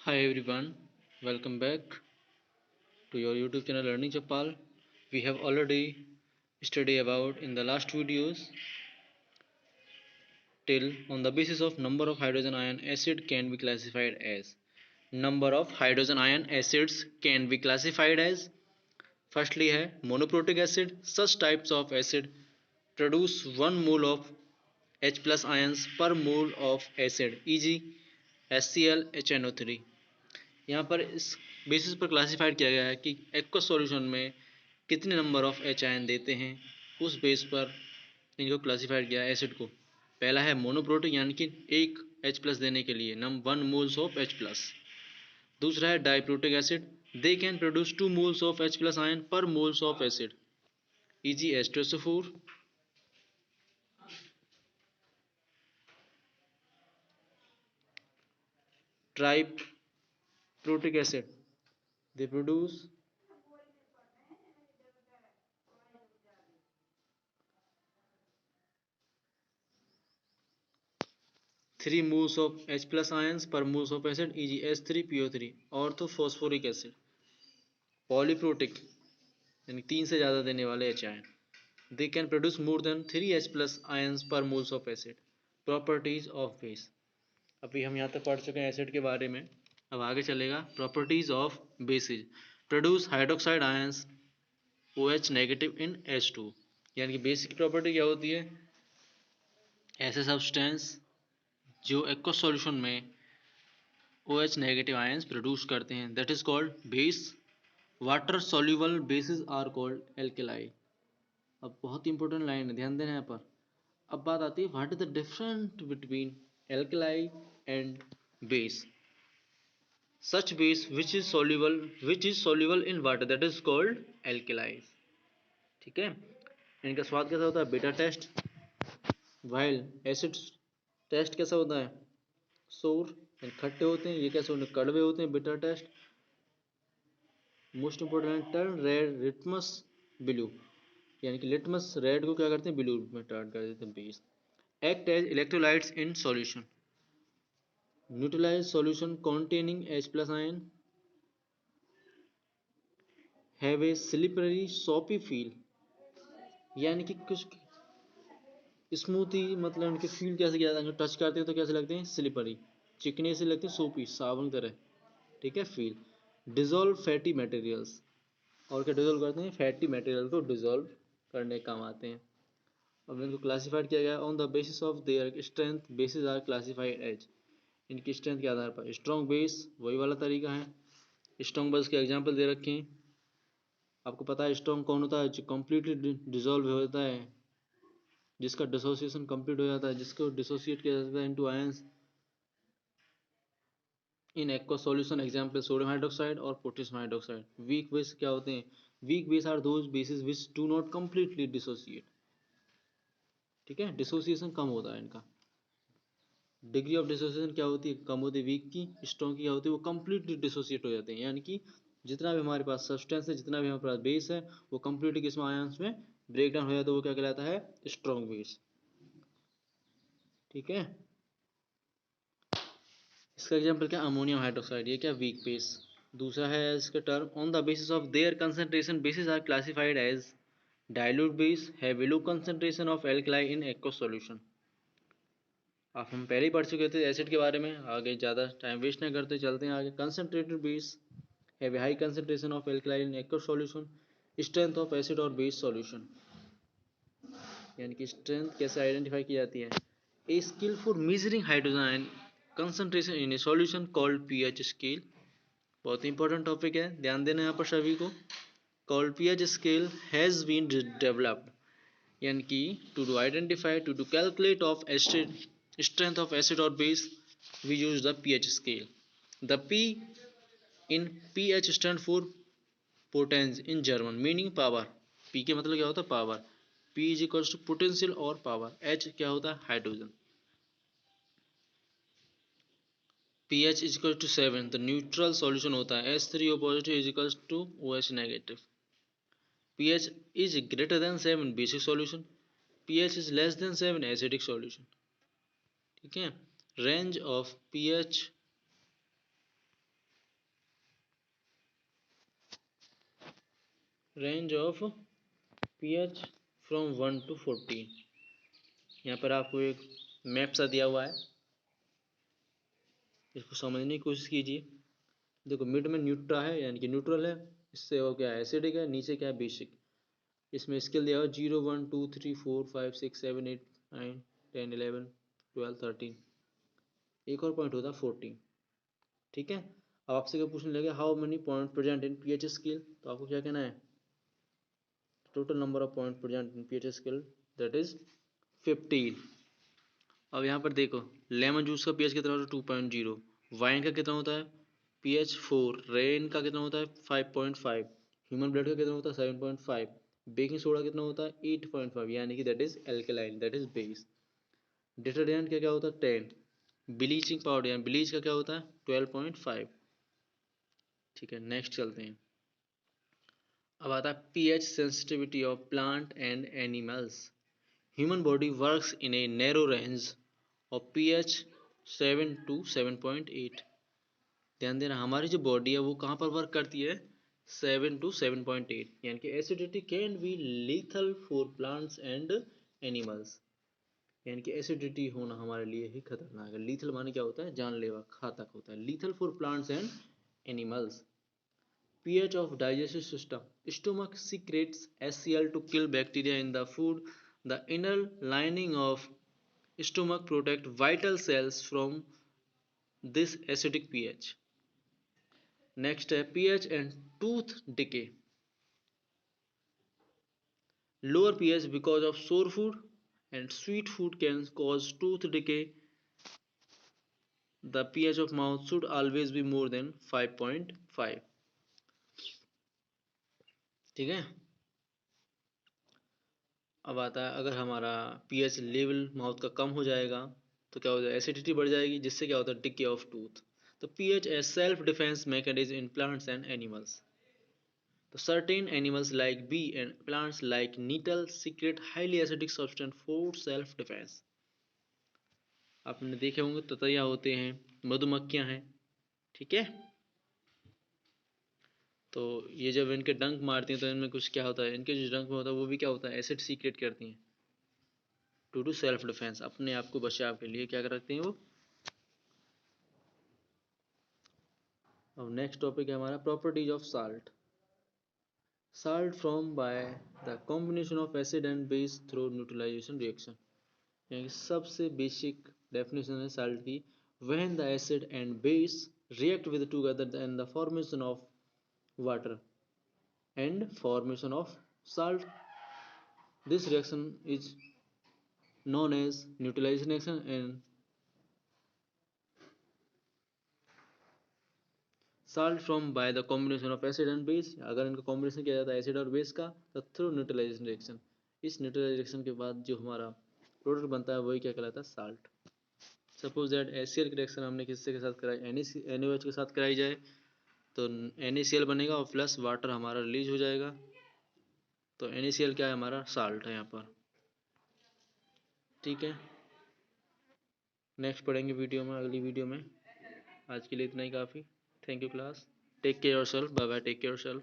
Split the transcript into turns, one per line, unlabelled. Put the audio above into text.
Hi everyone, welcome back to your YouTube channel Learning Chapal. We have already studied about in the last videos till on the basis of number of hydrogen ion acid can be classified as. Number of hydrogen ion acids can be classified as firstly है monoprotic acid. Such types of acid produce 1 mole of H plus ions per mole of acid e.g. HCl HNO3. यहाँ पर इस basis पर classified किया गया है कि aqueous solution में कितने नंबर ऑफ एच आयन देते हैं, उस बेस पर इनको क्लासिफाइड किया है एसिड को। पहला है मोनोप्रोटिक यानी कि एक H प्लस देने के लिए 1 मोल्स ऑफ H प्लस। दूसरा है diprotic acid, they can produce 2 moles of H plus ion per moles of acid e g. H2SO4। Triprotic acid, they produce 3 moles of H plus ions per moles of acid e.g. H3PO3। Orthophosphoric acid, polyprotic यानी 3 से ज़्यादा देने वाले H आयन, they can produce more than 3 H plus ions per moles of acid. Properties of base, अभी हम यहाँ तक पढ़ चुके हैं एसिड के बारे में। अब आगे चलेगा properties of basis. Produce hydroxide ions OH negative in H2, यानी कि बेसिक प्रॉपर्टी क्या होती है, ऐसे सब्सटेंस जो एक्वस सॉल्यूशन में OH नेगेटिव आयंस प्रोड्यूस करते हैं, that is called base. Water soluble bases are called alkali. अब बहुत इंपॉर्टेंट लाइन है, ध्यान देना यहाँ पर। अब बात आती है what is the difference between alkali and base. Such base which is soluble in water, that is called alkali. ठीक है, इनका स्वाद कैसा होता है, bitter taste. While acid taste कैसा होता है, सोर, खट्टे होते हैं। ये कैसे होते हैं, कड़वे होते हैं, bitter taste. Most important turn red litmus blue, यानी कि लिटमस रेड को क्या करते हैं, ब्लू में टर्न कर देते हैं base. Act as electrolytes in solution, neutralize solution containing H plus ion, have a slippery soapy feel, यानी कि कुछ स्मूथी, मतलब उनके फील कैसे किया जाता है, टच करते हैं तो कैसे लगते हैं, स्लिपरी, चिकने से लगते हैं, सोपी साबुन तरह। ठीक है, फील। डिजोल्व फैटी मटेरियल्स, और क्या डिजोल्व करते हैं, फैटी मटेरियल को डिजोल्व करने काम आते हैं। अब इनको क्लासिफाइड किया गया on the basis of their strength. Bases are classified as, इनकी स्ट्रेंथ के आधार पर। स्ट्रॉन्ग बेस वही वाला तरीका है, स्ट्रॉन्ग बेस के एग्जांपल दे रखे हैं। आपको पता है स्ट्रॉन्ग कौन होता है, जो कम्प्लीटली डिजोल्व होता है, जिसका डिसोसिएशन कंप्लीट हो जाता है, जिसको डिसोसिएट किया जाता है into ions in aqua solution. Example sodium hydroxide और पोटेशियम हाइड्रोक्साइड। वीक बेस क्या होते हैं, weak base are those bases which do not completely dissociate. ठीक है, डिसोसिएशन कम होता है इनका। डिग्री ऑफ डिसोसिएशन क्या होती है, कम होती है वीक की। स्ट्रॉन्ग की क्या होती है, वो कंप्लीटली डिसोसिएट हो जाते हैं, यानी कि जितना भी हमारे पास सब्सटेंस है, जितना भी हमारे पास बेस है, वो कंप्लीटली किस आयंस में ब्रेक डाउन हो जाता है, वो क्या कहलाता है, स्ट्रॉन्ग बेस। ठीक है, इसका एग्जांपल क्या, अमोनियम हाइड्रोक्साइड, ये क्या, वीक बेस। दूसरा है इसका term on the basis of their concentration. Bases are classified as dilute base, have low concentration of alkali in aqueous solution. अब हम पहले ही पढ़ चुके थे एसिड के बारे में, आगे ज़्यादा टाइम वेस्ट नहीं करते, चलते हैं आगे। Concentrated base have a high concentration of alkali in aqueous solution. Strength of acid और बेस सॉल्यूशन, यानी कि स्ट्रेंथ कैसे आइडेंटिफाई की जाती है। A skill for measuring hydrogen ion concentration in a solution called pH scale. बहुत important topic है, ध्यान देना यहाँ पर सभी को। Called pH scale has been developed, यानी कि to identify to calculate of acid strength of acid or base, we use the pH scale. The P in pH stand for potence in German, meaning power. P के मतलब क्या होता है, power. P is equals to potential और power. H क्या होता है, hydrogen. pH is equal to 7, तो न्यूट्रल सॉल्यूशन होता है। H3O positive is equals to OH negative। pH is greater than 7 basic solution, pH is less than 7 acidic solution। ठीक है, range of pH range of pH from 1 to 14। यहाँ पर आपको एक map सा दिया हुआ है, इसको समझने की कोशिश कीजिए। देखो मिड में न्यूट्रा है यानी कि न्यूट्रल है, इससे वो क्या है एसिडिक है, नीचे क्या है बेसिक। इसमें स्केल दिया हुआ 0 1 2 3 4 5 6 7 8 9 10 11 12 13, एक और पॉइंट होता है 14। ठीक है, अब आपसे क्या पूछने लगे how many point present in pH scale, तो आपको क्या कहना है total number of point present in pH scale that is 15। अब यहाँ पर देखो लेमन जूस का पीएच कितना होता है 2.0, वाइन का कितना होता है पीएच 4, रेन का कितना होता है 5.5, ह्यूमन ब्लड का कितना होता है 7.5, बेकिंग सोडा कितना होता है 8.5 यानी कि that is alkaline that is base. Detergent का क्या होता है 10, ब्लीचिंग पाउडर यानी ब्लीच का क्या होता है 12.5। ठीक है नेक्स्ट चलते हैं। अब आता है pH sensitivity of plant and animals. Human body works in a narrow range of pH 7 to 7.8। ध्यान देना हमारी जो बॉडी है वो कहाँ पर वर्क करती है 7 to 7.8, यानी कि acidity can be lethal for plants and animals. यानी कि एसिडिटी होना हमारे लिए ही खतरनाक है। लीथल माने क्या होता है जानलेवा घातक होता है, lethal for plants and animals. pH of digestive system. Stomach secretes HCl to kill bacteria in the food. The inner lining of stomach protect vital cells from this acidic pH. Next है pH and tooth decay. Lower pH because of sour food and sweet food can cause tooth decay. The pH of mouth should always be more than 5.5. ठीक है, अब आता है अगर हमारा pH level mouth का कम हो जाएगा तो क्या हो जाएगा एसिडिटी बढ़ जाएगी, जिससे क्या होता है डिके ऑफ टूथ। तो pH as self defence mechanism in plants and animals. तो certain animals like bee and plants like nettle secrete highly acidic substance for self defence. आपने देखे होंगे ततैया होते हैं, मधुमक्खियां हैं, ठीक है। तो ये जब इनके डंक मारती हैं तो इनमें कुछ क्या होता है, इनके जो डंक में होता है वो भी क्या होता है एसिड सीक्रेट करती हैं टू डू सेल्फ डिफेंस, अपने आप को बचाव के लिए क्या करते हैं वो। अब नेक्स्ट टॉपिक है हमारा properties of salt. Salt form by the combination of acid and base through neutralization reaction. यानी सबसे बेसिक डेफिनेशन है साल्ट की, when the acid and base react with together and the formation of water and formation of salt. This reaction is known as neutralization reaction and salt formed by the combination of acid and base। अगर इनका combination किया जाता है acid और base का तो through neutralization reaction, इस neutralisation reaction के बाद जो हमारा प्रोडक्ट बनता है वही क्या कहलाता है साल्ट। सपोज दैट HCl की रिएक्शन हमने किससे के साथ कराई NaOH के साथ कराई जाए तो NaCl बनेगा और प्लस वाटर हमारा रिलीज हो जाएगा। तो NaCl क्या है हमारा साल्ट है यहाँ पर, ठीक है। नेक्स्ट पढ़ेंगे वीडियो में, अगली वीडियो में। आज के लिए इतना ही काफ़ी। Thank you class, take care yourself, bye bye, take care yourself.